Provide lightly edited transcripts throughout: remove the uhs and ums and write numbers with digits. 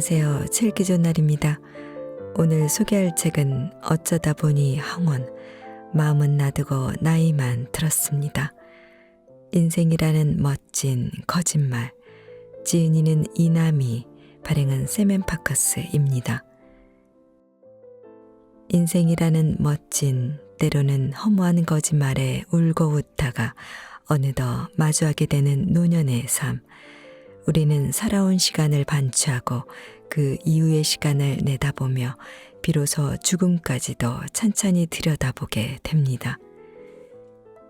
안녕하세요. 책 기존 날입니다. 오늘 소개할 책은 어쩌다 보니 항원, 마음은 놔두고 나이만 들었습니다. 인생이라는 멋진 거짓말, 지은이는 이남희, 발행은 세멘파커스입니다. 인생이라는 멋진, 때로는 허무한 거짓말에 울고 웃다가 어느덧 마주하게 되는 노년의 삶. 우리는 살아온 시간을 반추하고 그 이후의 시간을 내다보며 비로소 죽음까지도 찬찬히 들여다보게 됩니다.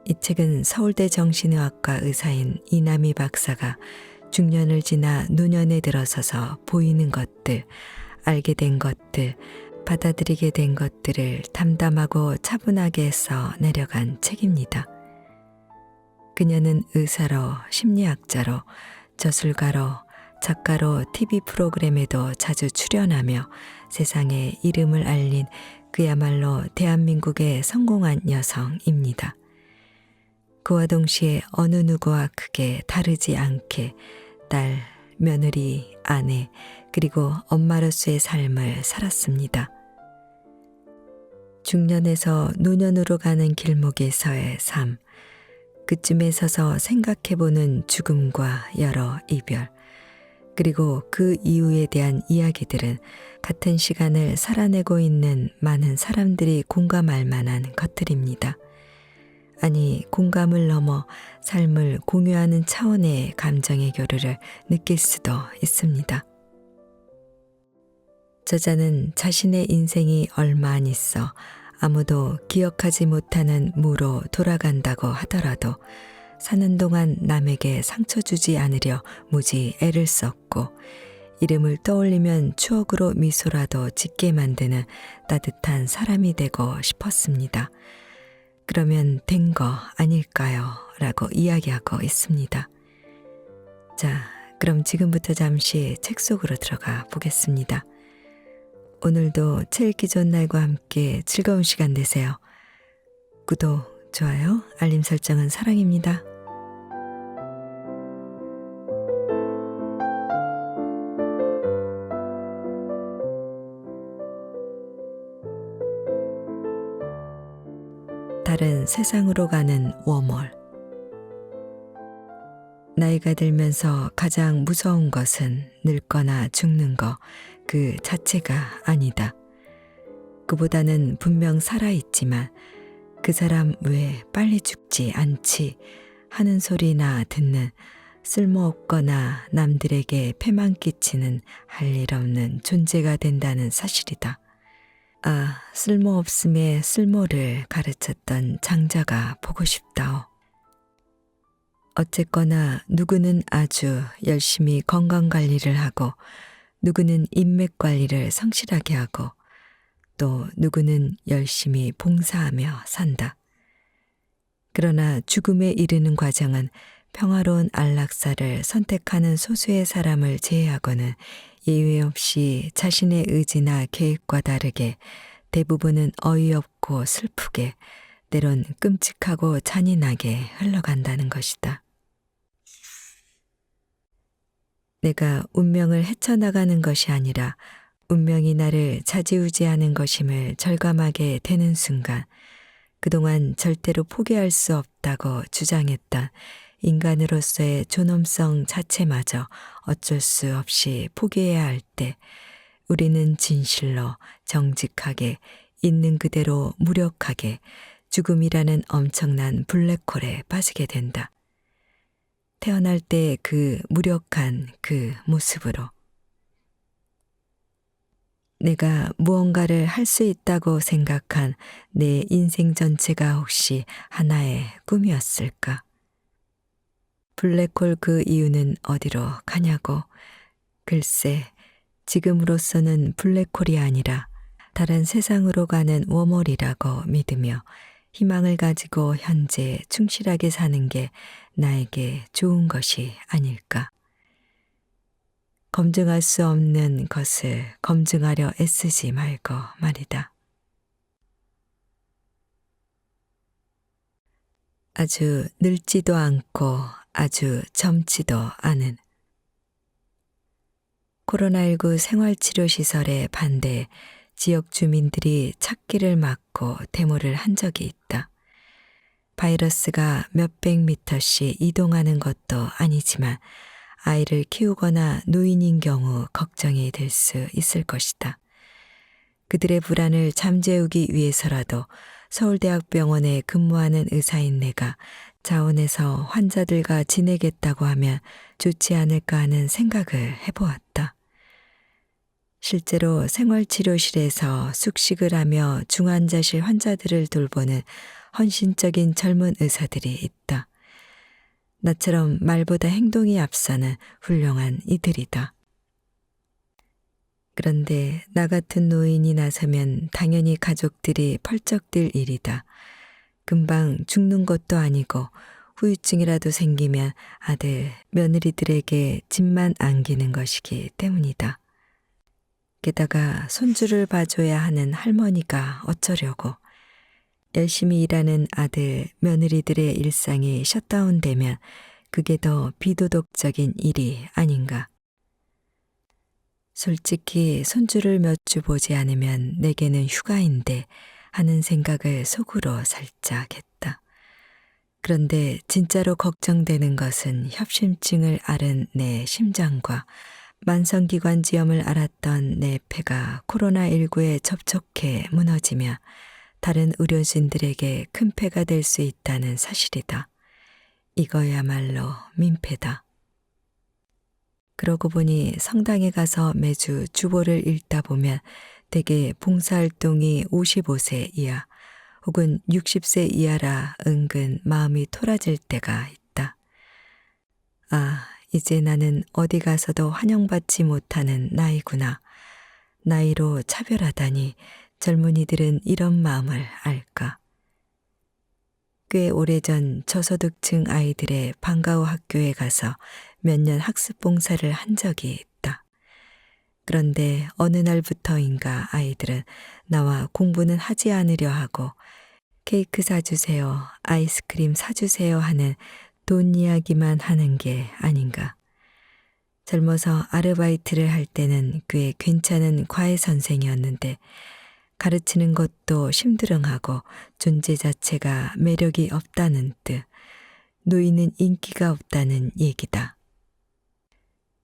이 책은 서울대 정신의학과 의사인 이남희 박사가 중년을 지나 노년에 들어서서 보이는 것들, 알게 된 것들, 받아들이게 된 것들을 담담하고 차분하게 써 내려간 책입니다. 그녀는 의사로, 심리학자로, 저술가로, 작가로 TV 프로그램에도 자주 출연하며 세상에 이름을 알린 그야말로 대한민국의 성공한 여성입니다. 그와 동시에 어느 누구와 크게 다르지 않게 딸, 며느리, 아내, 그리고 엄마로서의 삶을 살았습니다. 중년에서 노년으로 가는 길목에서의 삶, 그쯤에 서서 생각해보는 죽음과 여러 이별, 그리고 그 이후에 대한 이야기들은 같은 시간을 살아내고 있는 많은 사람들이 공감할 만한 것들입니다. 아니, 공감을 넘어 삶을 공유하는 차원의 감정의 교류를 느낄 수도 있습니다. 저자는 자신의 인생이 얼마 안 있어 아무도 기억하지 못하는 무로 돌아간다고 하더라도 사는 동안 남에게 상처 주지 않으려 무지 애를 썼고 이름을 떠올리면 추억으로 미소라도 짓게 만드는 따뜻한 사람이 되고 싶었습니다. 그러면 된 거 아닐까요? 라고 이야기하고 있습니다. 자, 그럼 지금부터 잠시 책 속으로 들어가 보겠습니다. 오늘도 책 읽기 좋은 날과 함께 즐거운 시간 되세요. 구독, 좋아요, 알림 설정은 사랑입니다. 다른 세상으로 가는 워몰. 나이가 들면서 가장 무서운 것은 늙거나 죽는 것 그 자체가 아니다. 그보다는 분명 살아있지만 그 사람 왜 빨리 죽지 않지 하는 소리나 듣는 쓸모없거나 남들에게 폐만 끼치는 할 일 없는 존재가 된다는 사실이다. 아, 쓸모없음의 쓸모를 가르쳤던 장자가 보고 싶다오. 어쨌거나 누구는 아주 열심히 건강관리를 하고 누구는 인맥관리를 성실하게 하고 또 누구는 열심히 봉사하며 산다. 그러나 죽음에 이르는 과정은 평화로운 안락사를 선택하는 소수의 사람을 제외하고는 예외 없이 자신의 의지나 계획과 다르게 대부분은 어이없고 슬프게 때론 끔찍하고 잔인하게 흘러간다는 것이다. 내가 운명을 헤쳐나가는 것이 아니라 운명이 나를 좌지우지하는 것임을 절감하게 되는 순간 그동안 절대로 포기할 수 없다고 주장했던 인간으로서의 존엄성 자체마저 어쩔 수 없이 포기해야 할 때 우리는 진실로 정직하게 있는 그대로 무력하게 죽음이라는 엄청난 블랙홀에 빠지게 된다. 태어날 때 그 무력한 그 모습으로 내가 무언가를 할 수 있다고 생각한 내 인생 전체가 혹시 하나의 꿈이었을까? 블랙홀 그 이유는 어디로 가냐고? 글쎄, 지금으로서는 블랙홀이 아니라 다른 세상으로 가는 워몰이라고 믿으며 희망을 가지고 현재 충실하게 사는 게 나에게 좋은 것이 아닐까. 검증할 수 없는 것을 검증하려 애쓰지 말고 말이다. 아주 늙지도 않고 아주 젊지도 않은 코로나19 생활치료시설에 반대해 지역 주민들이 찾기를 막고 데모를 한 적이 있다. 바이러스가 몇백 미터씩 이동하는 것도 아니지만 아이를 키우거나 노인인 경우 걱정이 될 수 있을 것이다. 그들의 불안을 잠재우기 위해서라도 서울대학병원에 근무하는 의사인 내가 자원해서 환자들과 지내겠다고 하면 좋지 않을까 하는 생각을 해보았다. 실제로 생활치료실에서 숙식을 하며 중환자실 환자들을 돌보는 헌신적인 젊은 의사들이 있다. 나처럼 말보다 행동이 앞서는 훌륭한 이들이다. 그런데 나 같은 노인이 나서면 당연히 가족들이 펄쩍 뛸 일이다. 금방 죽는 것도 아니고 후유증이라도 생기면 아들, 며느리들에게 짐만 안기는 것이기 때문이다. 게다가 손주를 봐줘야 하는 할머니가 어쩌려고. 열심히 일하는 아들, 며느리들의 일상이 셧다운되면 그게 더 비도덕적인 일이 아닌가. 솔직히 손주를 몇 주 보지 않으면 내게는 휴가인데 하는 생각을 속으로 살짝 했다. 그런데 진짜로 걱정되는 것은 협심증을 앓은 내 심장과 만성기관지염을 앓았던 내 폐가 코로나19에 접촉해 무너지며 다른 의료진들에게 큰 폐가 될 수 있다는 사실이다. 이거야말로 민폐다. 그러고 보니 성당에 가서 매주 주보를 읽다 보면 대개 봉사활동이 55세 이하 혹은 60세 이하라 은근 마음이 토라질 때가 있다. 아, 이제 나는 어디 가서도 환영받지 못하는 나이구나. 나이로 차별하다니 젊은이들은 이런 마음을 알까. 꽤 오래전 저소득층 아이들의 방과 후 학교에 가서 몇 년 학습 봉사를 한 적이 있다. 그런데 어느 날부터인가 아이들은 나와 공부는 하지 않으려 하고 케이크 사주세요, 아이스크림 사주세요 하는 돈 이야기만 하는 게 아닌가. 젊어서 아르바이트를 할 때는 꽤 괜찮은 과외 선생이었는데 가르치는 것도 심드렁하고 존재 자체가 매력이 없다는 뜻, 노인은 인기가 없다는 얘기다.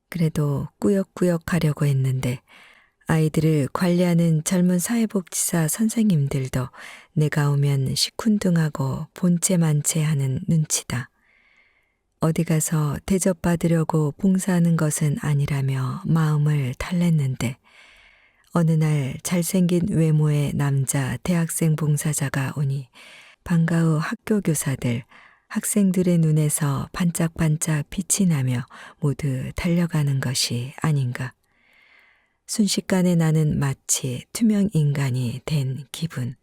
그래도 꾸역꾸역 하려고 했는데 아이들을 관리하는 젊은 사회복지사 선생님들도 내가 오면 시큰둥하고 본체만체하는 눈치다. 어디 가서 대접받으려고 봉사하는 것은 아니라며 마음을 달랬는데 어느 날 잘생긴 외모의 남자 대학생 봉사자가 오니 방과 후 학교 교사들, 학생들의 눈에서 반짝반짝 빛이 나며 모두 달려가는 것이 아닌가. 순식간에 나는 마치 투명 인간이 된 기분.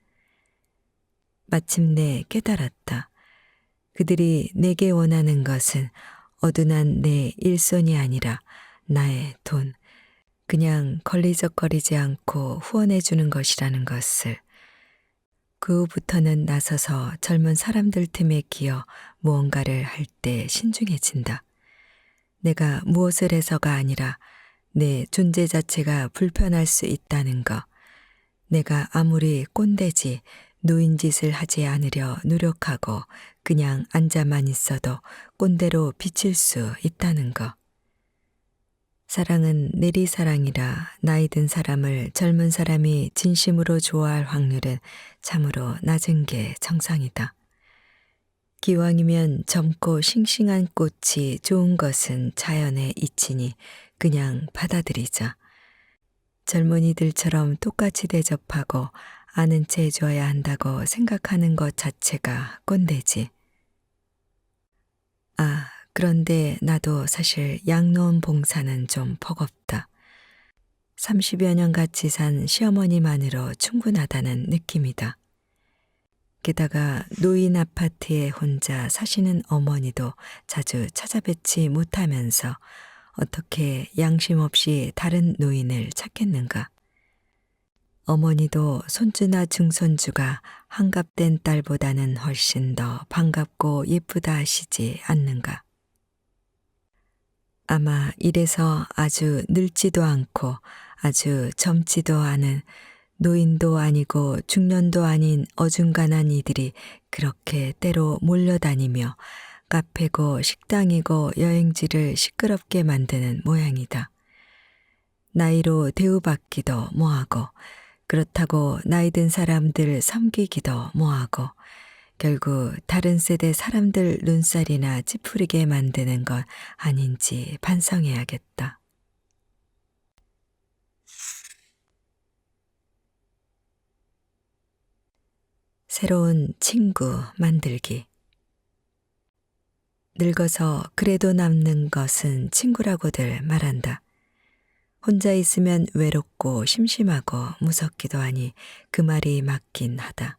마침내 깨달았다. 그들이 내게 원하는 것은 어둔한 내 일손이 아니라 나의 돈, 그냥 걸리적거리지 않고 후원해 주는 것이라는 것을. 그 후부터는 나서서 젊은 사람들 틈에 끼어 무언가를 할 때 신중해진다. 내가 무엇을 해서가 아니라 내 존재 자체가 불편할 수 있다는 것. 내가 아무리 꼰대지 노인짓을 하지 않으려 노력하고 그냥 앉아만 있어도 꼰대로 비칠 수 있다는 것. 사랑은 내리사랑이라 나이 든 사람을 젊은 사람이 진심으로 좋아할 확률은 참으로 낮은 게 정상이다. 기왕이면 젊고 싱싱한 꽃이 좋은 것은 자연의 이치니 그냥 받아들이자. 젊은이들처럼 똑같이 대접하고 아는 체 해줘야 한다고 생각하는 것 자체가 꼰대지. 아, 그런데 나도 사실 양로원 봉사는 좀 버겁다. 30여 년 같이 산 시어머니만으로 충분하다는 느낌이다. 게다가 노인 아파트에 혼자 사시는 어머니도 자주 찾아뵙지 못하면서 어떻게 양심 없이 다른 노인을 찾겠는가. 어머니도 손주나 증손주가 환갑된 딸보다는 훨씬 더 반갑고 예쁘다 하시지 않는가. 아마 이래서 아주 늙지도 않고 아주 젊지도 않은 노인도 아니고 중년도 아닌 어중간한 이들이 그렇게 때로 몰려다니며 카페고 식당이고 여행지를 시끄럽게 만드는 모양이다. 나이로 대우받기도 뭐하고 그렇다고 나이 든 사람들 섬기기도 뭐하고 결국 다른 세대 사람들 눈살이나 찌푸리게 만드는 것 아닌지 반성해야겠다. 새로운 친구 만들기. 늙어서 그래도 남는 것은 친구라고들 말한다. 혼자 있으면 외롭고 심심하고 무섭기도 하니 그 말이 맞긴 하다.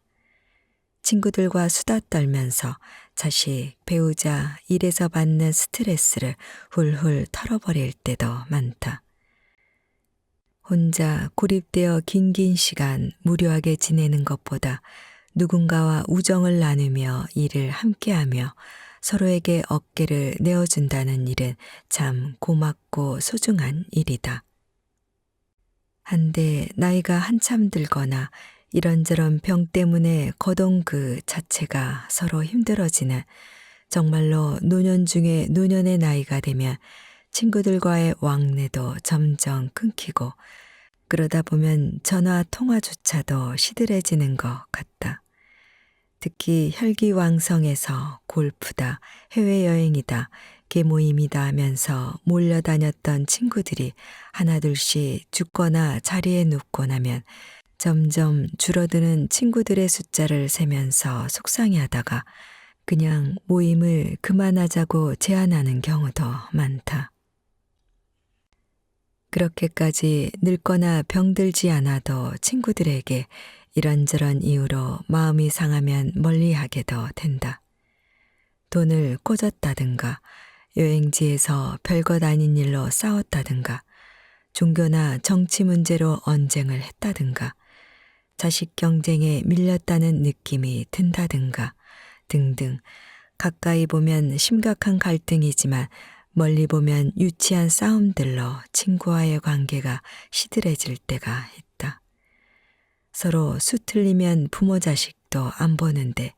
친구들과 수다 떨면서 자식, 배우자, 일에서 받는 스트레스를 훌훌 털어버릴 때도 많다. 혼자 고립되어 긴긴 시간 무료하게 지내는 것보다 누군가와 우정을 나누며 일을 함께하며 서로에게 어깨를 내어준다는 일은 참 고맙고 소중한 일이다. 한데 나이가 한참 들거나 이런저런 병 때문에 거동 그 자체가 서로 힘들어지는 정말로 노년 중에 노년의 나이가 되면 친구들과의 왕래도 점점 끊기고 그러다 보면 전화 통화조차도 시들해지는 것 같다. 특히 혈기왕성해서 골프다, 해외여행이다, 개모임이다 하면서 몰려다녔던 친구들이 하나둘씩 죽거나 자리에 눕고 나면 점점 줄어드는 친구들의 숫자를 세면서 속상해하다가 그냥 모임을 그만하자고 제안하는 경우도 많다. 그렇게까지 늙거나 병들지 않아도 친구들에게 이런저런 이유로 마음이 상하면 멀리하게도 된다. 돈을 꽂았다든가 여행지에서 별것 아닌 일로 싸웠다든가 종교나 정치 문제로 언쟁을 했다든가 자식 경쟁에 밀렸다는 느낌이 든다든가 등등 가까이 보면 심각한 갈등이지만 멀리 보면 유치한 싸움들로 친구와의 관계가 시들해질 때가 있다. 서로 수틀리면 부모 자식도 안 보는데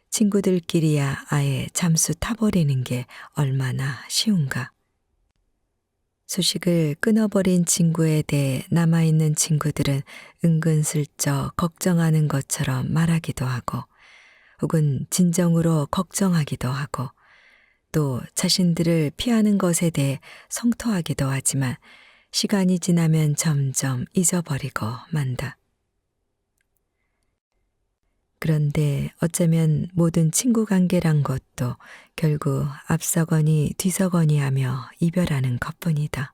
친구들끼리야 아예 잠수 타버리는 게 얼마나 쉬운가. 소식을 끊어버린 친구에 대해 남아있는 친구들은 은근슬쩍 걱정하는 것처럼 말하기도 하고 혹은 진정으로 걱정하기도 하고 또 자신들을 피하는 것에 대해 성토하기도 하지만 시간이 지나면 점점 잊어버리고 만다. 그런데 어쩌면 모든 친구 관계란 것도 결국 앞서거니 뒤서거니 하며 이별하는 것뿐이다.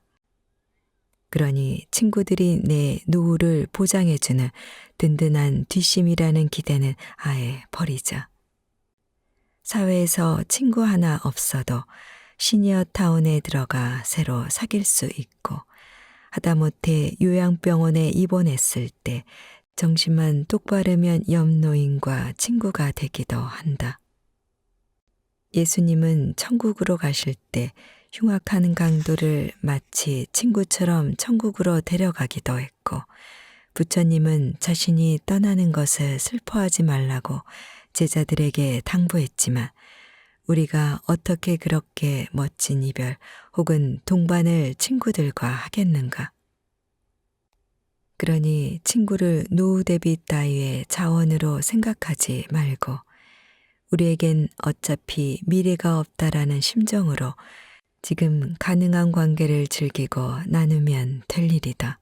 그러니 친구들이 내 노후를 보장해주는 든든한 뒷심이라는 기대는 아예 버리자. 사회에서 친구 하나 없어도 시니어 타운에 들어가 새로 사귈 수 있고 하다못해 요양병원에 입원했을 때 정신만 똑바르면 옆 노인과 친구가 되기도 한다. 예수님은 천국으로 가실 때 흉악한 강도를 마치 친구처럼 천국으로 데려가기도 했고 부처님은 자신이 떠나는 것을 슬퍼하지 말라고 제자들에게 당부했지만 우리가 어떻게 그렇게 멋진 이별 혹은 동반을 친구들과 하겠는가? 그러니 친구를 노후 대비 따위의 자원으로 생각하지 말고 우리에겐 어차피 미래가 없다라는 심정으로 지금 가능한 관계를 즐기고 나누면 될 일이다.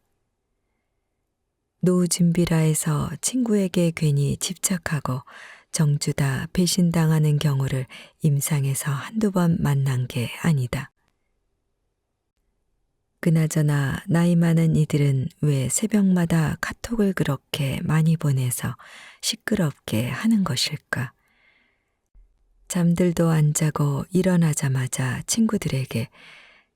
노후 준비라 해서 친구에게 괜히 집착하고 정주다 배신당하는 경우를 임상에서 한두 번 만난 게 아니다. 그나저나 나이 많은 이들은 왜 새벽마다 카톡을 그렇게 많이 보내서 시끄럽게 하는 것일까? 잠들도 안 자고 일어나자마자 친구들에게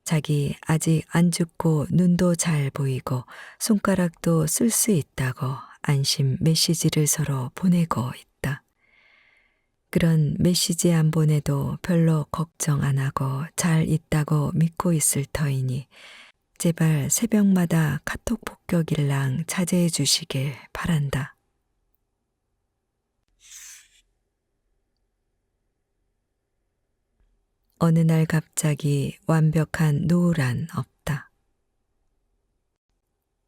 자기 아직 안 죽고 눈도 잘 보이고 손가락도 쓸 수 있다고 안심 메시지를 서로 보내고 있다. 그런 메시지 안 보내도 별로 걱정 안 하고 잘 있다고 믿고 있을 터이니 제발 새벽마다 카톡 폭격일랑 자제해 주시길 바란다. 어느 날 갑자기 완벽한 노후란 없다.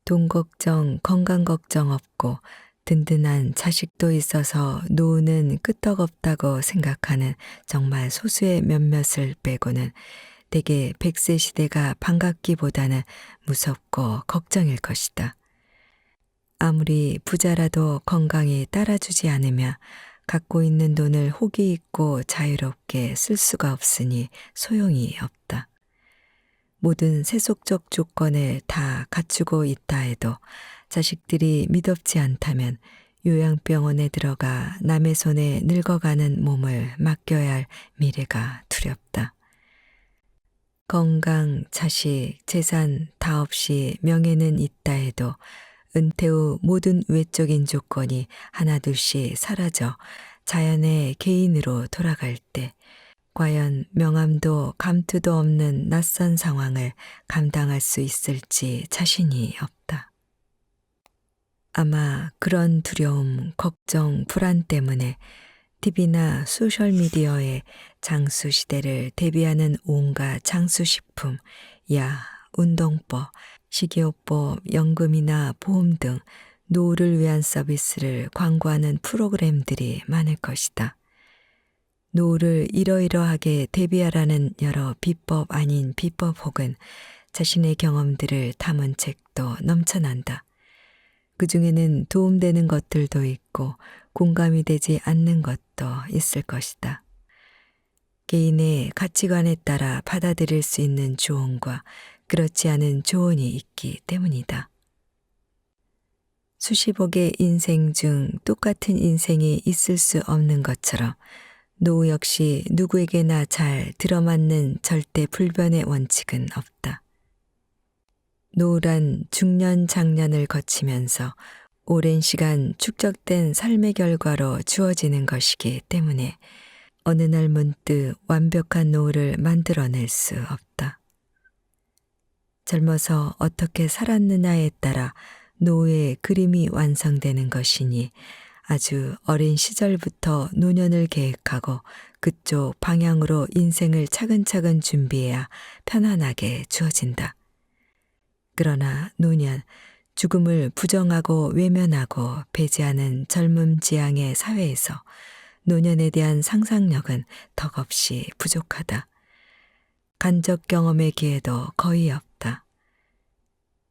돈 걱정, 건강 걱정 없고 든든한 자식도 있어서 노후는 끄떡없다고 생각하는 정말 소수의 몇몇을 빼고는 대개 100세 시대가 반갑기보다는 무섭고 걱정일 것이다. 아무리 부자라도 건강이 따라주지 않으며 갖고 있는 돈을 호기 있고 자유롭게 쓸 수가 없으니 소용이 없다. 모든 세속적 조건을 다 갖추고 있다 해도 자식들이 미덥지 않다면 요양병원에 들어가 남의 손에 늙어가는 몸을 맡겨야 할 미래가 두렵다. 건강, 자식, 재산 다 없이 명예는 있다 해도 은퇴 후 모든 외적인 조건이 하나둘씩 사라져 자연의 개인으로 돌아갈 때 과연 명함도 감투도 없는 낯선 상황을 감당할 수 있을지 자신이 없다. 아마 그런 두려움, 걱정, 불안 때문에 TV나 소셜미디어에 장수 시대를 대비하는 온갖 장수식품, 운동법, 식이요법, 연금이나 보험 등 노후를 위한 서비스를 광고하는 프로그램들이 많을 것이다. 노후를 이러이러하게 대비하라는 여러 비법 아닌 비법 혹은 자신의 경험들을 담은 책도 넘쳐난다. 그 중에는 도움되는 것들도 있고 공감이 되지 않는 것도 있을 것이다. 개인의 가치관에 따라 받아들일 수 있는 조언과 그렇지 않은 조언이 있기 때문이다. 수십억의 인생 중 똑같은 인생이 있을 수 없는 것처럼 노후 역시 누구에게나 잘 들어맞는 절대 불변의 원칙은 없다. 노후란 중년, 장년을 거치면서 오랜 시간 축적된 삶의 결과로 주어지는 것이기 때문에 어느 날 문득 완벽한 노후를 만들어낼 수 없다. 젊어서 어떻게 살았느냐에 따라 노후의 그림이 완성되는 것이니 아주 어린 시절부터 노년을 계획하고 그쪽 방향으로 인생을 차근차근 준비해야 편안하게 주어진다. 그러나 노년, 죽음을 부정하고 외면하고 배제하는 젊음 지향의 사회에서 노년에 대한 상상력은 덕없이 부족하다. 간접 경험의 기회도 거의 없다.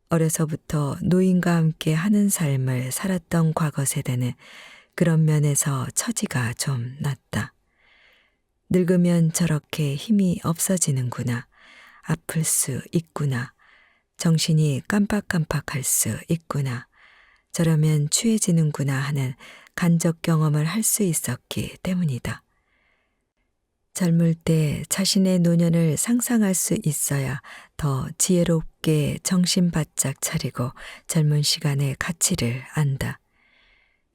어려서부터 노인과 함께 하는 삶을 살았던 과거 세대는 그런 면에서 처지가 좀 낫다. 늙으면 저렇게 힘이 없어지는구나. 아플 수 있구나. 정신이 깜빡깜빡할 수 있구나. 저러면 취해지는구나 하는 간접 경험을 할 수 있었기 때문이다. 젊을 때 자신의 노년을 상상할 수 있어야 더 지혜롭게 정신 바짝 차리고 젊은 시간의 가치를 안다.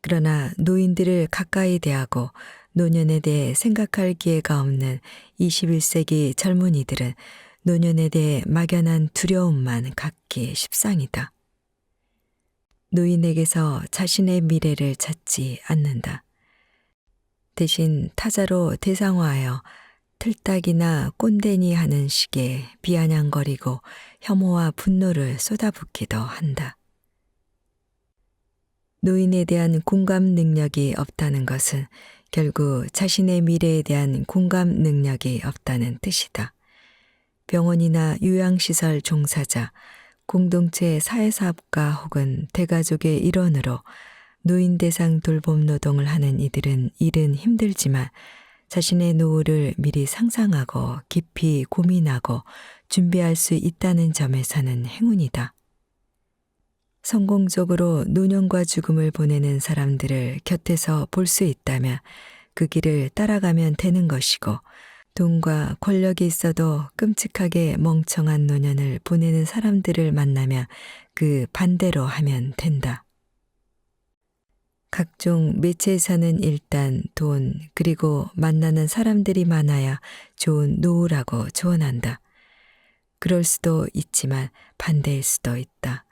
그러나 노인들을 가까이 대하고 노년에 대해 생각할 기회가 없는 21세기 젊은이들은 노년에 대해 막연한 두려움만 갖기 십상이다. 노인에게서 자신의 미래를 찾지 않는다. 대신 타자로 대상화하여 틀딱이나 꼰대니 하는 식의 비아냥거리고 혐오와 분노를 쏟아붓기도 한다. 노인에 대한 공감 능력이 없다는 것은 결국 자신의 미래에 대한 공감 능력이 없다는 뜻이다. 병원이나 요양시설 종사자, 공동체 사회사업가 혹은 대가족의 일원으로 노인 대상 돌봄 노동을 하는 이들은 일은 힘들지만 자신의 노후를 미리 상상하고 깊이 고민하고 준비할 수 있다는 점에서는 행운이다. 성공적으로 노년과 죽음을 보내는 사람들을 곁에서 볼 수 있다면 그 길을 따라가면 되는 것이고 돈과 권력이 있어도 끔찍하게 멍청한 노년을 보내는 사람들을 만나면 그 반대로 하면 된다. 각종 매체에서는 일단 돈 그리고 만나는 사람들이 많아야 좋은 노후라고 조언한다. 그럴 수도 있지만 반대일 수도 있다.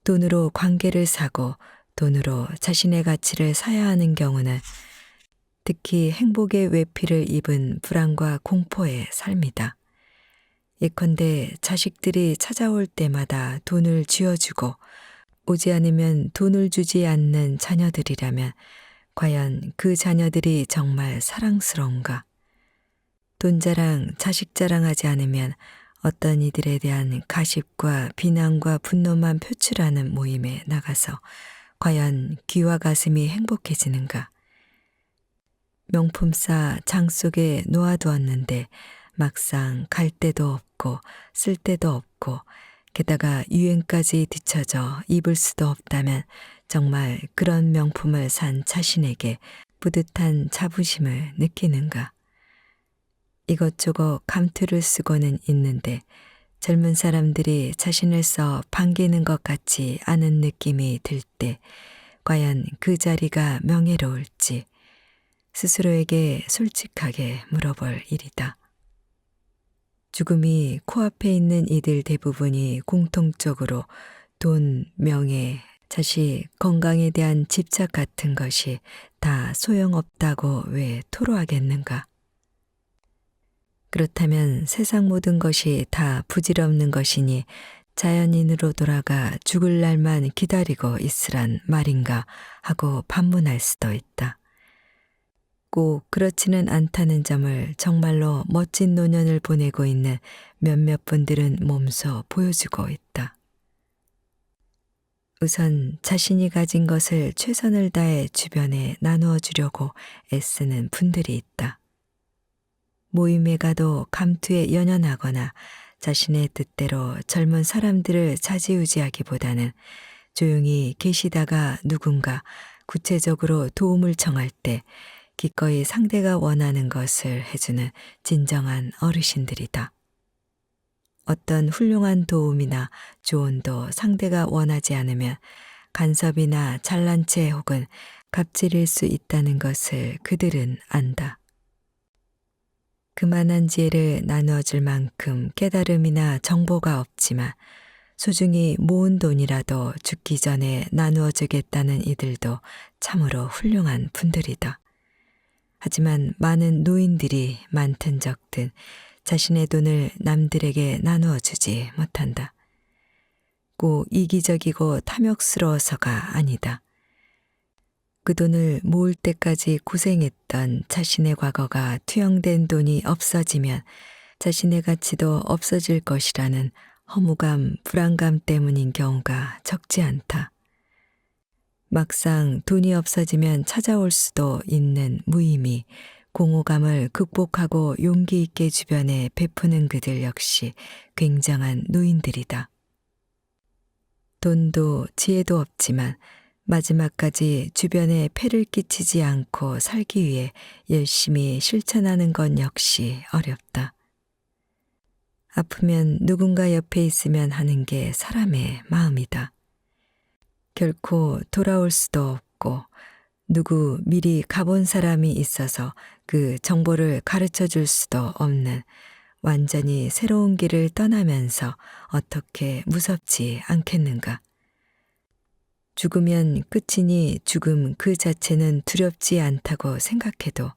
돈으로 관계를 사고 돈으로 자신의 가치를 사야 하는 경우는 특히 행복의 외피를 입은 불안과 공포의 삶이다. 예컨대 자식들이 찾아올 때마다 돈을 쥐어주고 오지 않으면 돈을 주지 않는 자녀들이라면 과연 그 자녀들이 정말 사랑스러운가? 돈 자랑, 자식 자랑하지 않으면 어떤 이들에 대한 가십과 비난과 분노만 표출하는 모임에 나가서 과연 귀와 가슴이 행복해지는가? 명품싸 장 속에 놓아두었는데 막상 갈 데도 없고 쓸 데도 없고 게다가 유행까지 뒤처져 입을 수도 없다면 정말 그런 명품을 산 자신에게 뿌듯한 자부심을 느끼는가? 이것저것 감투를 쓰고는 있는데 젊은 사람들이 자신을 써 반기는 것 같지 않은 느낌이 들 때 과연 그 자리가 명예로울지 스스로에게 솔직하게 물어볼 일이다. 죽음이 코앞에 있는 이들 대부분이 공통적으로 돈, 명예, 자식, 건강에 대한 집착 같은 것이 다 소용없다고 왜 토로하겠는가? 그렇다면 세상 모든 것이 다 부질없는 것이니 자연인으로 돌아가 죽을 날만 기다리고 있으란 말인가 하고 반문할 수도 있다. 꼭 그렇지는 않다는 점을 정말로 멋진 노년을 보내고 있는 몇몇 분들은 몸소 보여주고 있다. 우선 자신이 가진 것을 최선을 다해 주변에 나누어 주려고 애쓰는 분들이 있다. 모임에 가도 감투에 연연하거나 자신의 뜻대로 젊은 사람들을 좌지우지하기보다는 조용히 계시다가 누군가 구체적으로 도움을 청할 때 기꺼이 상대가 원하는 것을 해주는 진정한 어르신들이다. 어떤 훌륭한 도움이나 조언도 상대가 원하지 않으면 간섭이나 잘난 체 혹은 갑질일 수 있다는 것을 그들은 안다. 그만한 지혜를 나누어 줄 만큼 깨달음이나 정보가 없지만 소중히 모은 돈이라도 죽기 전에 나누어 주겠다는 이들도 참으로 훌륭한 분들이다. 하지만 많은 노인들이 많든 적든 자신의 돈을 남들에게 나누어 주지 못한다. 꼭 이기적이고 탐욕스러워서가 아니다. 그 돈을 모을 때까지 고생했던 자신의 과거가 투영된 돈이 없어지면 자신의 가치도 없어질 것이라는 허무감, 불안감 때문인 경우가 적지 않다. 막상 돈이 없어지면 찾아올 수도 있는 무의미, 공허감을 극복하고 용기 있게 주변에 베푸는 그들 역시 굉장한 노인들이다. 돈도 지혜도 없지만 마지막까지 주변에 폐를 끼치지 않고 살기 위해 열심히 실천하는 건 역시 어렵다. 아프면 누군가 옆에 있으면 하는 게 사람의 마음이다. 결코 돌아올 수도 없고 누구 미리 가본 사람이 있어서 그 정보를 가르쳐 줄 수도 없는 완전히 새로운 길을 떠나면서 어떻게 무섭지 않겠는가? 죽으면 끝이니 죽음 그 자체는 두렵지 않다고 생각해도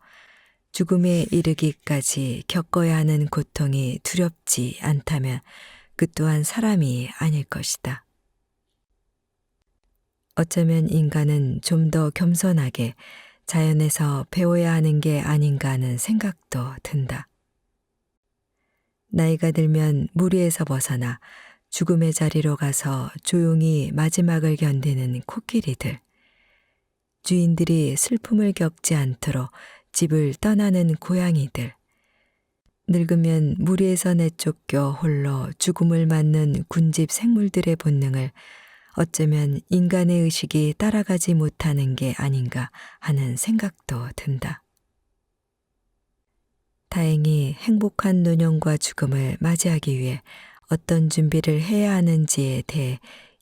죽음에 이르기까지 겪어야 하는 고통이 두렵지 않다면 그 또한 사람이 아닐 것이다. 어쩌면 인간은 좀 더 겸손하게 자연에서 배워야 하는 게 아닌가 하는 생각도 든다. 나이가 들면 무리에서 벗어나 죽음의 자리로 가서 조용히 마지막을 견디는 코끼리들. 주인들이 슬픔을 겪지 않도록 집을 떠나는 고양이들. 늙으면 무리에서 내쫓겨 홀로 죽음을 맞는 군집 생물들의 본능을 어쩌면 인간의 의식이 따라가지 못하는 게 아닌가 하는 생각도 든다. 다행히 행복한 노년과 죽음을 맞이하기 위해 어떤 준비를 해야 하는지에 대해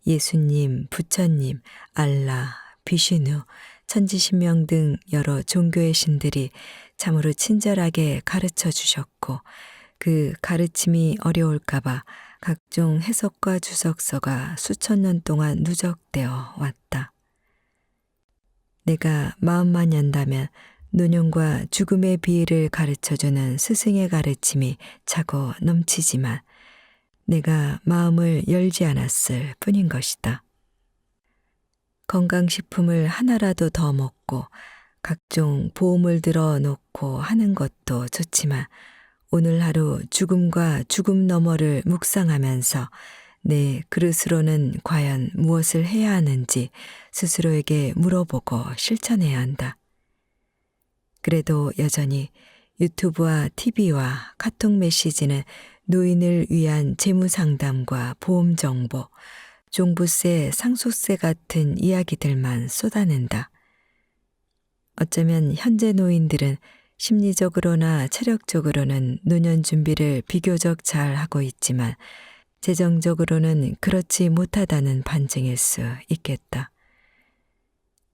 예수님, 부처님, 알라, 비슈누, 천지신명 등 여러 종교의 신들이 참으로 친절하게 가르쳐 주셨고 그 가르침이 어려울까봐 각종 해석과 주석서가 수천 년 동안 누적되어 왔다. 내가 마음만 연다면 노년과 죽음의 비밀을 가르쳐주는 스승의 가르침이 차고 넘치지만 내가 마음을 열지 않았을 뿐인 것이다. 건강식품을 하나라도 더 먹고 각종 보험을 들어 놓고 하는 것도 좋지만 오늘 하루 죽음과 죽음 너머를 묵상하면서 내 그릇으로는 과연 무엇을 해야 하는지 스스로에게 물어보고 실천해야 한다. 그래도 여전히 유튜브와 TV와 카톡 메시지는 노인을 위한 재무 상담과 보험 정보, 종부세, 상속세 같은 이야기들만 쏟아낸다. 어쩌면 현재 노인들은 심리적으로나 체력적으로는 노년 준비를 비교적 잘 하고 있지만 재정적으로는 그렇지 못하다는 반증일 수 있겠다.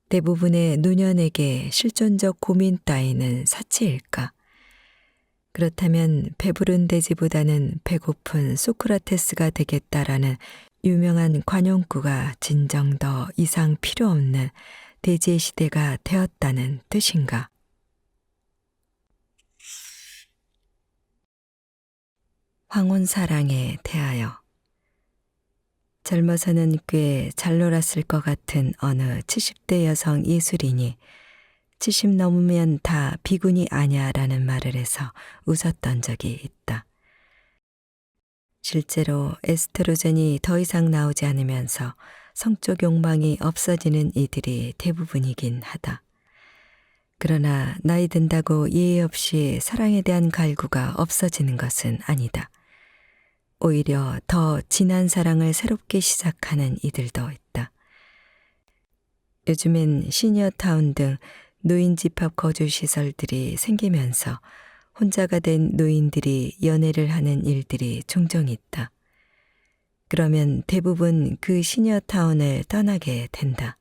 대부분의 노년에게 실존적 고민 따위는 사치일까? 그렇다면 배부른 돼지보다는 배고픈 소크라테스가 되겠다라는 유명한 관용구가 진정 더 이상 필요 없는 돼지의 시대가 되었다는 뜻인가? 황혼사랑에 대하여 젊어서는 꽤 잘 놀았을 것 같은 어느 70대 여성 예술인이 70 넘으면 다 비군이 아냐라는 말을 해서 웃었던 적이 있다. 실제로 에스트로겐이 더 이상 나오지 않으면서 성적 욕망이 없어지는 이들이 대부분이긴 하다. 그러나 나이 든다고 예의 없이 사랑에 대한 갈구가 없어지는 것은 아니다. 오히려 더 진한 사랑을 새롭게 시작하는 이들도 있다. 요즘엔 시니어타운 등 노인 집합 거주시설들이 생기면서 혼자가 된 노인들이 연애를 하는 일들이 종종 있다. 그러면 대부분 그 시니어타운을 떠나게 된다.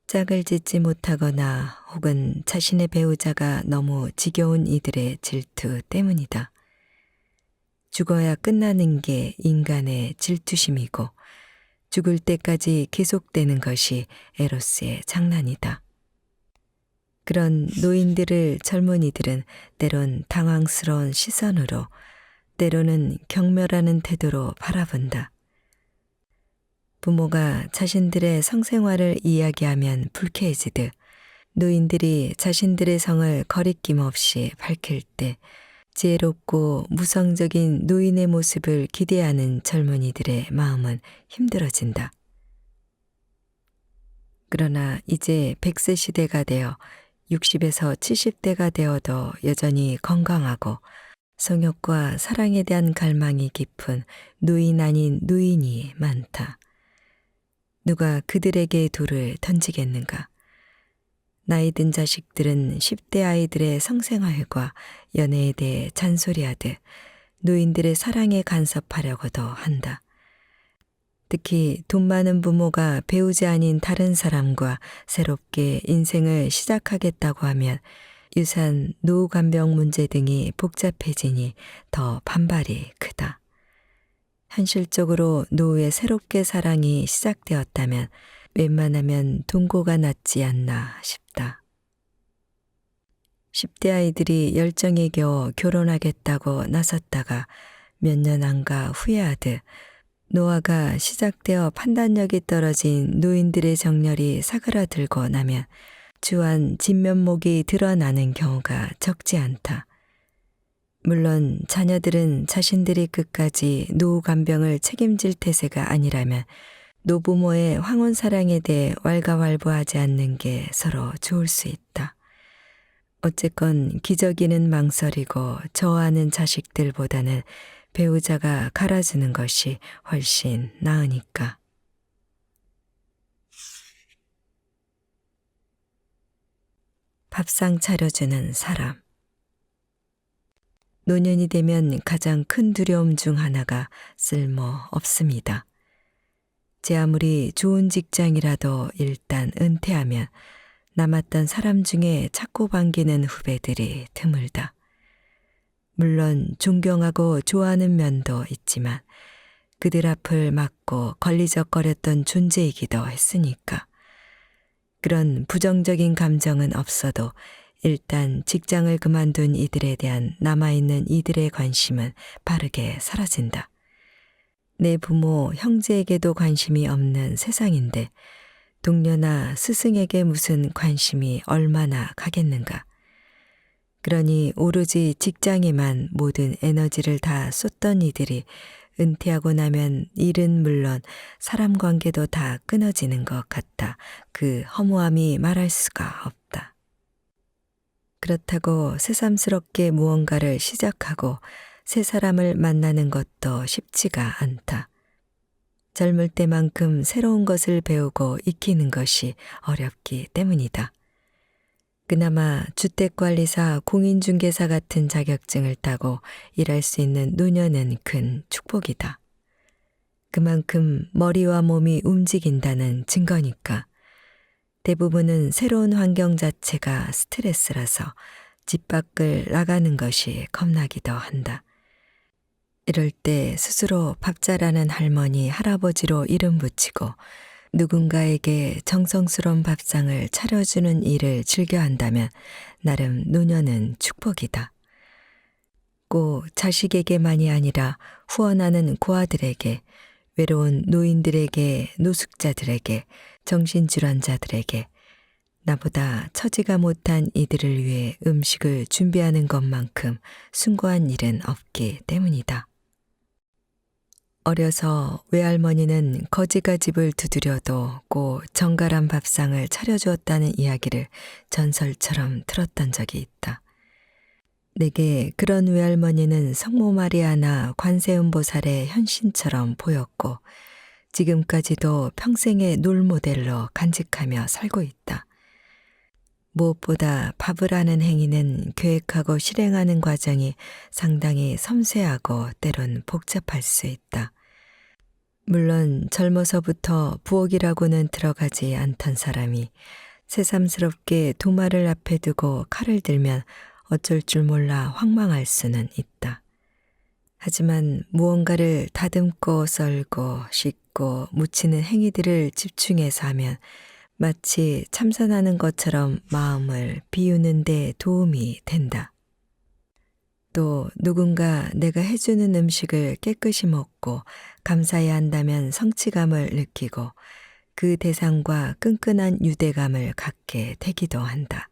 짝을 짓지 못하거나 혹은 자신의 배우자가 너무 지겨운 이들의 질투 때문이다. 죽어야 끝나는 게 인간의 질투심이고 죽을 때까지 계속되는 것이 에로스의 장난이다. 그런 노인들을 젊은이들은 때론 당황스러운 시선으로 때로는 경멸하는 태도로 바라본다. 부모가 자신들의 성생활을 이야기하면 불쾌해지듯 노인들이 자신들의 성을 거리낌 없이 밝힐 때 지혜롭고 무성적인 노인의 모습을 기대하는 젊은이들의 마음은 힘들어진다. 그러나 이제 100세 시대가 되어 60에서 70대가 되어도 여전히 건강하고 성욕과 사랑에 대한 갈망이 깊은 노인 아닌 노인이 많다. 누가 그들에게 돌을 던지겠는가? 나이 든 자식들은 10대 아이들의 성생활과 연애에 대해 잔소리하듯 노인들의 사랑에 간섭하려고도 한다. 특히 돈 많은 부모가 배우자 아닌 다른 사람과 새롭게 인생을 시작하겠다고 하면 유산, 노후 간병 문제 등이 복잡해지니 더 반발이 크다. 현실적으로 노후에 새롭게 사랑이 시작되었다면 웬만하면 동거가 낫지 않나 싶다. 10대 아이들이 열정에 겨워 결혼하겠다고 나섰다가 몇 년 안가 후회하듯 노화가 시작되어 판단력이 떨어진 노인들의 정열이 사그라들고 나면 주한 진면목이 드러나는 경우가 적지 않다. 물론 자녀들은 자신들이 끝까지 노후 간병을 책임질 태세가 아니라면 노부모의 황혼 사랑에 대해 왈가왈부하지 않는 게 서로 좋을 수 있다. 어쨌건 기저귀는 망설이고 저하는 자식들보다는 배우자가 갈아주는 것이 훨씬 나으니까. 밥상 차려주는 사람. 노년이 되면 가장 큰 두려움 중 하나가 쓸모 없습니다. 제 아무리 좋은 직장이라도 일단 은퇴하면 남았던 사람 중에 찾고 반기는 후배들이 드물다. 물론 존경하고 좋아하는 면도 있지만 그들 앞을 막고 걸리적거렸던 존재이기도 했으니까. 그런 부정적인 감정은 없어도 일단 직장을 그만둔 이들에 대한 남아있는 이들의 관심은 빠르게 사라진다. 내 부모, 형제에게도 관심이 없는 세상인데 동료나 스승에게 무슨 관심이 얼마나 가겠는가. 그러니 오로지 직장에만 모든 에너지를 다 쏟던 이들이 은퇴하고 나면 일은 물론 사람 관계도 다 끊어지는 것 같다. 그 허무함이 말할 수가 없다. 그렇다고 새삼스럽게 무언가를 시작하고 새 사람을 만나는 것도 쉽지가 않다. 젊을 때만큼 새로운 것을 배우고 익히는 것이 어렵기 때문이다. 그나마 주택관리사, 공인중개사 같은 자격증을 따고 일할 수 있는 노년은 큰 축복이다. 그만큼 머리와 몸이 움직인다는 증거니까. 대부분은 새로운 환경 자체가 스트레스라서 집 밖을 나가는 것이 겁나기도 한다. 이럴 때 스스로 밥 잘하는 할머니, 할아버지로 이름 붙이고 누군가에게 정성스러운 밥상을 차려주는 일을 즐겨 한다면 나름 노년은 축복이다. 꼭 자식에게만이 아니라 후원하는 고아들에게, 외로운 노인들에게, 노숙자들에게, 정신질환자들에게, 나보다 처지가 못한 이들을 위해 음식을 준비하는 것만큼 숭고한 일은 없기 때문이다. 어려서 외할머니는 거지가 집을 두드려도 꼭 정갈한 밥상을 차려주었다는 이야기를 전설처럼 들었던 적이 있다. 내게 그런 외할머니는 성모 마리아나 관세음보살의 현신처럼 보였고 지금까지도 평생의 롤모델로 간직하며 살고 있다. 무엇보다 밥을 하는 행위는 계획하고 실행하는 과정이 상당히 섬세하고 때론 복잡할 수 있다. 물론 젊어서부터 부엌이라고는 들어가지 않던 사람이 새삼스럽게 도마를 앞에 두고 칼을 들면 어쩔 줄 몰라 황망할 수는 있다. 하지만 무언가를 다듬고 썰고 씻고 무치는 행위들을 집중해서 하면 마치 참선하는 것처럼 마음을 비우는 데 도움이 된다. 또 누군가 내가 해주는 음식을 깨끗이 먹고 감사해야 한다면 성취감을 느끼고 그 대상과 끈끈한 유대감을 갖게 되기도 한다.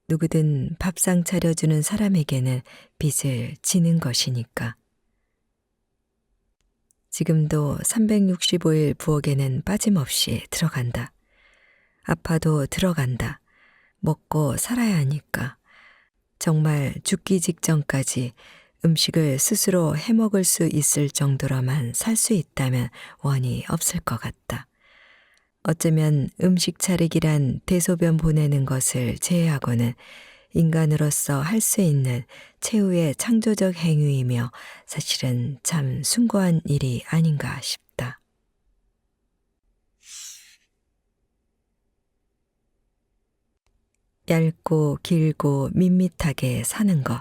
누구든 밥상 차려주는 사람에게는 빚을 지는 것이니까. 지금도 365일 부엌에는 빠짐없이 들어간다. 아파도 들어간다. 먹고 살아야 하니까. 정말 죽기 직전까지 음식을 스스로 해먹을 수 있을 정도로만 살 수 있다면 원이 없을 것 같다. 어쩌면 음식 차리기란 대소변 보내는 것을 제외하고는 인간으로서 할 수 있는 최후의 창조적 행위이며 사실은 참 숭고한 일이 아닌가 싶다. 얇고 길고 밋밋하게 사는 것.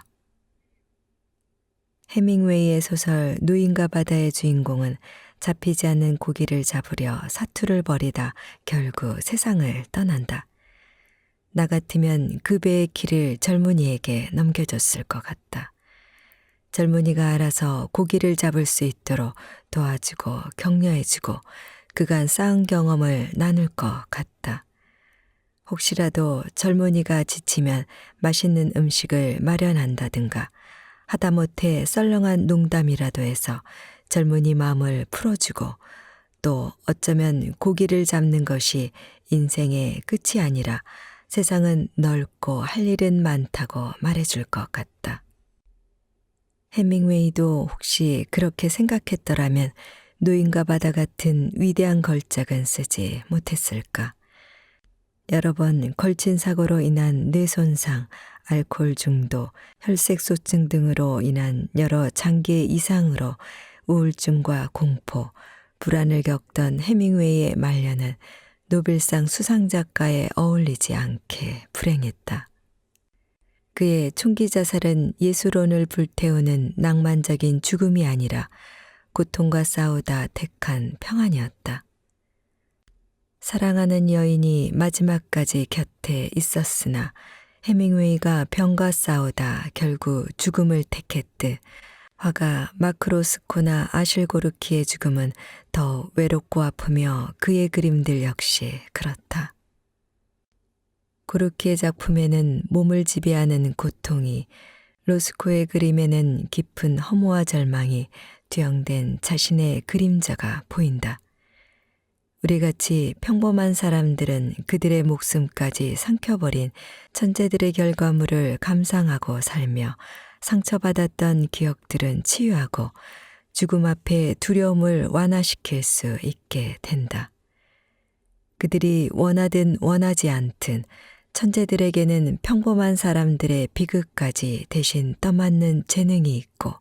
해밍웨이의 소설 누인가 바다의 주인공은 잡히지 않는 고기를 잡으려 사투를 벌이다 결국 세상을 떠난다. 나 같으면 그 배의 길을 젊은이에게 넘겨줬을 것 같다. 젊은이가 알아서 고기를 잡을 수 있도록 도와주고 격려해주고 그간 쌓은 경험을 나눌 것 같다. 혹시라도 젊은이가 지치면 맛있는 음식을 마련한다든가 하다못해 썰렁한 농담이라도 해서 젊은이 마음을 풀어주고 또 어쩌면 고기를 잡는 것이 인생의 끝이 아니라 세상은 넓고 할 일은 많다고 말해줄 것 같다. 해밍웨이도 혹시 그렇게 생각했더라면 누인가 바다 같은 위대한 걸작은 쓰지 못했을까. 여러 번 걸친 사고로 인한 뇌 손상, 알코올 중독, 혈색소증 등으로 인한 여러 장기 이상으로 우울증과 공포, 불안을 겪던 해밍웨이의 말년은 노벨상 수상작가에 어울리지 않게 불행했다. 그의 총기 자살은 예술혼을 불태우는 낭만적인 죽음이 아니라 고통과 싸우다 택한 평안이었다. 사랑하는 여인이 마지막까지 곁에 있었으나 해밍웨이가 병과 싸우다 결국 죽음을 택했듯 화가 마크로스코나 아실고르키의 죽음은 더 외롭고 아프며 그의 그림들 역시 그렇다. 고르키의 작품에는 몸을 지배하는 고통이, 로스코의 그림에는 깊은 허무와 절망이 뒤엉된 자신의 그림자가 보인다. 우리같이 평범한 사람들은 그들의 목숨까지 삼켜버린 천재들의 결과물을 감상하고 살며 상처받았던 기억들은 치유하고 죽음 앞에 두려움을 완화시킬 수 있게 된다. 그들이 원하든 원하지 않든 천재들에게는 평범한 사람들의 비극까지 대신 떠맡는 재능이 있고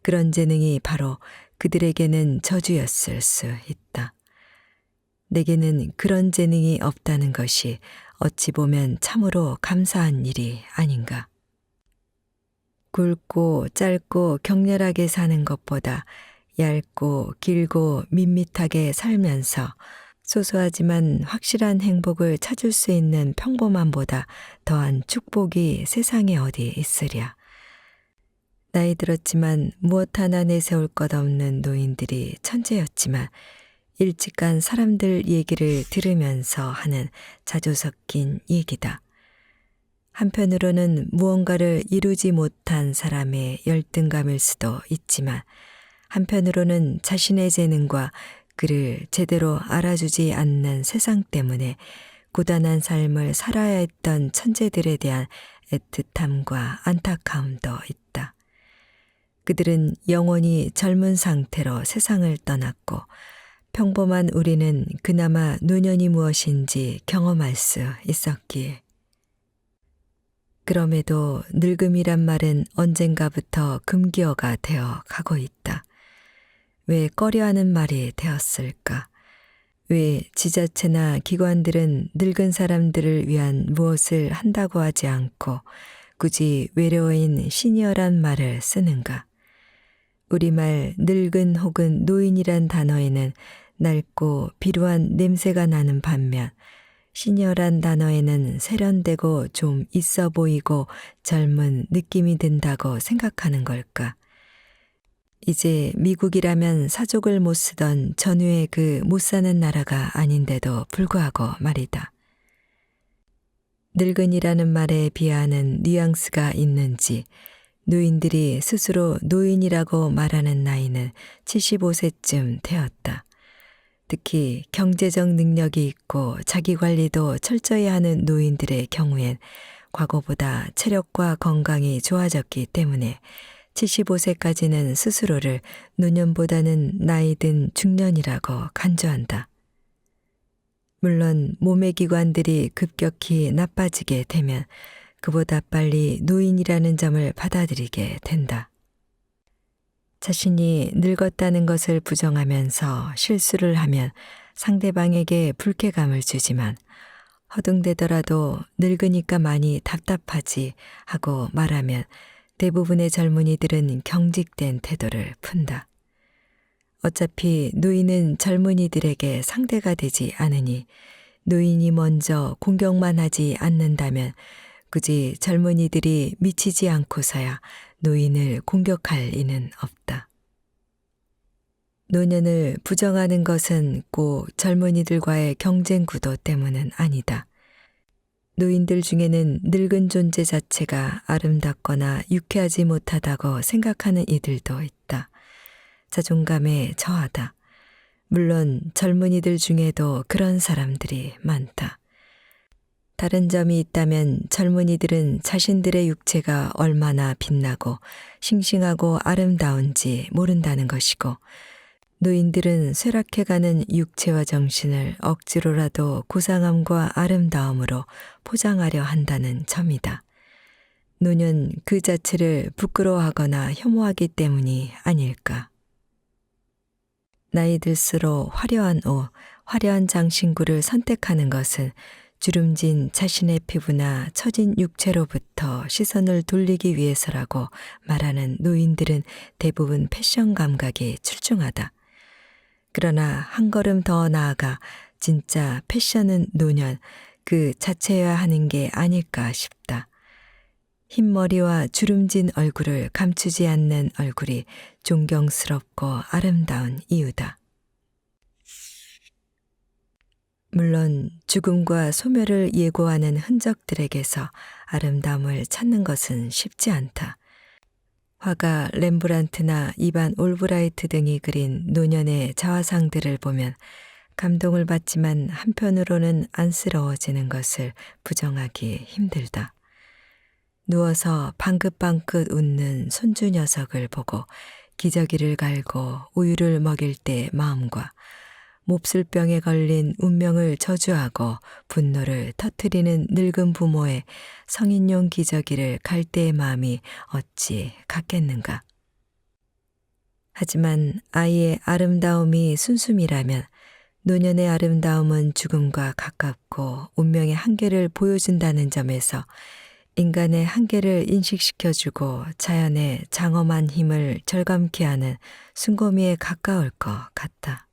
그런 재능이 바로 그들에게는 저주였을 수 있다. 내게는 그런 재능이 없다는 것이 어찌 보면 참으로 감사한 일이 아닌가. 굵고 짧고 격렬하게 사는 것보다 얇고 길고 밋밋하게 살면서 소소하지만 확실한 행복을 찾을 수 있는 평범함보다 더한 축복이 세상에 어디 있으랴. 나이 들었지만 무엇 하나 내세울 것 없는 노인들이 천재였지만 일찍 간 사람들 얘기를 들으면서 하는 자주 섞인 얘기다. 한편으로는 무언가를 이루지 못한 사람의 열등감일 수도 있지만 한편으로는 자신의 재능과 그를 제대로 알아주지 않는 세상 때문에 고단한 삶을 살아야 했던 천재들에 대한 애틋함과 안타까움도 있다. 그들은 영원히 젊은 상태로 세상을 떠났고 평범한 우리는 그나마 노년이 무엇인지 경험할 수 있었기에. 그럼에도 늙음이란 말은 언젠가부터 금기어가 되어 가고 있다. 왜 꺼려하는 말이 되었을까? 왜 지자체나 기관들은 늙은 사람들을 위한 무엇을 한다고 하지 않고 굳이 외래어인 시니어란 말을 쓰는가? 우리말 늙은 혹은 노인이란 단어에는 낡고 비루한 냄새가 나는 반면 시니어란 단어에는 세련되고 좀 있어 보이고 젊은 느낌이 든다고 생각하는 걸까? 이제 미국이라면 사족을 못 쓰던 전후의 그 못 사는 나라가 아닌데도 불구하고 말이다. 늙은이라는 말에 비하하는 뉘앙스가 있는지 노인들이 스스로 노인이라고 말하는 나이는 75세쯤 되었다. 특히 경제적 능력이 있고 자기관리도 철저히 하는 노인들의 경우엔 과거보다 체력과 건강이 좋아졌기 때문에 75세까지는 스스로를 노년보다는 나이 든 중년이라고 간주한다. 물론 몸의 기관들이 급격히 나빠지게 되면 그보다 빨리 노인이라는 점을 받아들이게 된다. 자신이 늙었다는 것을 부정하면서 실수를 하면 상대방에게 불쾌감을 주지만 허둥대더라도 늙으니까 많이 답답하지 하고 말하면 대부분의 젊은이들은 경직된 태도를 푼다. 어차피 노인은 젊은이들에게 상대가 되지 않으니 노인이 먼저 공격만 하지 않는다면 굳이 젊은이들이 미치지 않고서야 노인을 공격할 리는 없다. 노년을 부정하는 것은 꼭 젊은이들과의 경쟁 구도 때문은 아니다. 노인들 중에는 늙은 존재 자체가 아름답거나 유쾌하지 못하다고 생각하는 이들도 있다. 자존감에 저하다. 물론 젊은이들 중에도 그런 사람들이 많다. 다른 점이 있다면 젊은이들은 자신들의 육체가 얼마나 빛나고 싱싱하고 아름다운지 모른다는 것이고 노인들은 쇠락해가는 육체와 정신을 억지로라도 고상함과 아름다움으로 포장하려 한다는 점이다. 노년 그 자체를 부끄러워하거나 혐오하기 때문이 아닐까. 나이 들수록 화려한 옷, 화려한 장신구를 선택하는 것은 주름진 자신의 피부나 처진 육체로부터 시선을 돌리기 위해서라고 말하는 노인들은 대부분 패션 감각이 출중하다. 그러나 한 걸음 더 나아가 진짜 패션은 노년 그 자체여야 하는 게 아닐까 싶다. 흰머리와 주름진 얼굴을 감추지 않는 얼굴이 존경스럽고 아름다운 이유다. 물론 죽음과 소멸을 예고하는 흔적들에게서 아름다움을 찾는 것은 쉽지 않다. 화가 렘브란트나 이반 올브라이트 등이 그린 노년의 자화상들을 보면 감동을 받지만 한편으로는 안쓰러워지는 것을 부정하기 힘들다. 누워서 방긋방긋 웃는 손주 녀석을 보고 기저귀를 갈고 우유를 먹일 때 마음과 몹쓸병에 걸린 운명을 저주하고 분노를 터뜨리는 늙은 부모의 성인용 기저귀를 갈 때의 마음이 어찌 같겠는가. 하지만 아이의 아름다움이 순수미라면 노년의 아름다움은 죽음과 가깝고 운명의 한계를 보여준다는 점에서 인간의 한계를 인식시켜주고 자연의 장엄한 힘을 절감케 하는 숨고미에 가까울 것 같다.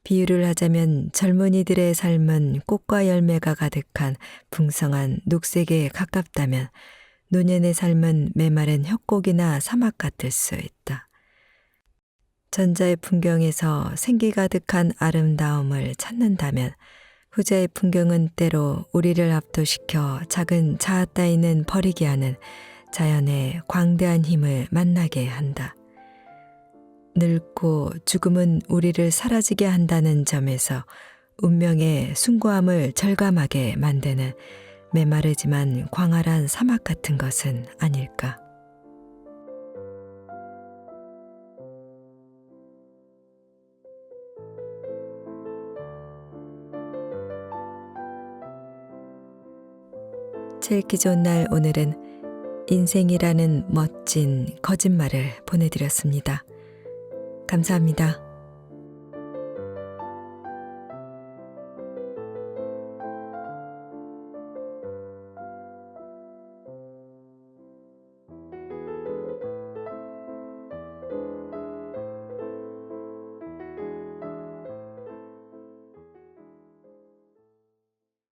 비유를 하자면 젊은이들의 삶은 꽃과 열매가 가득한 풍성한 녹색에 가깝다면 노년의 삶은 메마른 협곡이나 사막 같을 수 있다. 전자의 풍경에서 생기 가득한 아름다움을 찾는다면 후자의 풍경은 때로 우리를 압도시켜 작은 자아 따위는 버리게 하는 자연의 광대한 힘을 만나게 한다. 늙고 죽음은 우리를 사라지게 한다는 점에서 운명의 숭고함을 절감하게 만드는 메마르지만 광활한 사막 같은 것은 아닐까. 읽기 좋은 날 오늘은 인생이라는 멋진 거짓말을 보내드렸습니다. 감사합니다.